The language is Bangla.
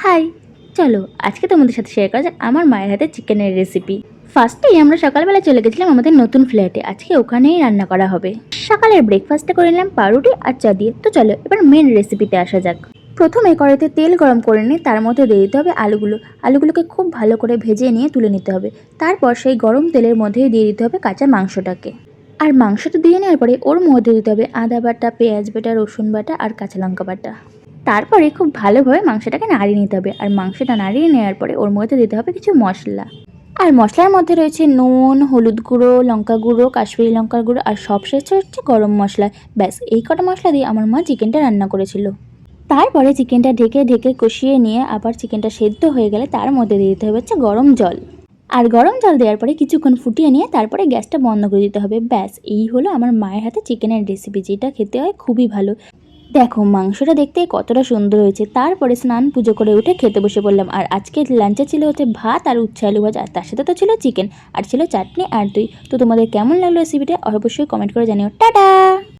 হাই, চলো আজকে তোমাদের সাথে শেয়ার করা যাক আমার মায়ের হাতে চিকেনের রেসিপি। ফার্স্টেই আমরা সকালবেলা চলে গেছিলাম আমাদের নতুন ফ্ল্যাটে। আজকে ওখানেই রান্না করা হবে। সকালের ব্রেকফাস্টে করে নিলাম পাউরুটি আর চা দিয়ে। তো চলো এবার মেন রেসিপিতে আসা যাক। প্রথমে কড়াইতে তেল গরম করে নিয়ে তার মধ্যে দিয়ে দিতে হবে আলুগুলোকে খুব ভালো করে ভেজে নিয়ে তুলে নিতে হবে। তারপর সেই গরম তেলের মধ্যেই দিয়ে দিতে হবে কাঁচা মাংসটাকে। আর মাংসটা দিয়ে নেওয়ার পরে ওর মধ্যে দিতে হবে আদা বাটা, পেঁয়াজ বাটা, রসুন বাটা আর কাঁচা লঙ্কা বাটা। তারপরে খুব ভালোভাবে মাংসটাকে নাড়িয়ে নিতে হবে। আর মাংসটা নাড়িয়ে নেওয়ার পরে ওর মধ্যে দিতে হবে কিছু মশলা। আর মশলার মধ্যে রয়েছে নুন, হলুদ গুঁড়ো, লঙ্কা গুঁড়ো, কাশ্মীরি লঙ্কার গুঁড়ো আর সবশেষে হচ্ছে গরম মশলা। ব্যাস এই কটা মশলা দিয়ে আমার মা চিকেনটা রান্না করেছিল। তারপরে চিকেনটা ঢেকে ঢেকে কষিয়ে নিয়ে আবার চিকেনটা সেদ্ধ হয়ে গেলে তার মধ্যে দিয়ে দিতে হবে হচ্ছে গরম জল। আর গরম জল দেওয়ার পরে কিছুক্ষণ ফুটিয়ে নিয়ে তারপরে গ্যাসটা বন্ধ করে দিতে হবে। ব্যাস এই হলো আমার মায়ের হাতে চিকেনের রেসিপি, যেটা খেতে হয় খুবই ভালো। দেখো মাংসটা দেখতে কতটা সুন্দর হয়েছে। তারপরে স্নান পুজো করে উঠে খেতে বসে পড়লাম। আর আজকে লাঞ্চে ছিল হচ্ছে ভাত আর উচ্ছে আলু ভাজা, আর তার সাথে তো ছিল চিকেন আর ছিল চাটনি আর দই। তো তোমাদের কেমন লাগলো রেসিপিটা অবশ্যই কমেন্ট করে জানিও। টাটা।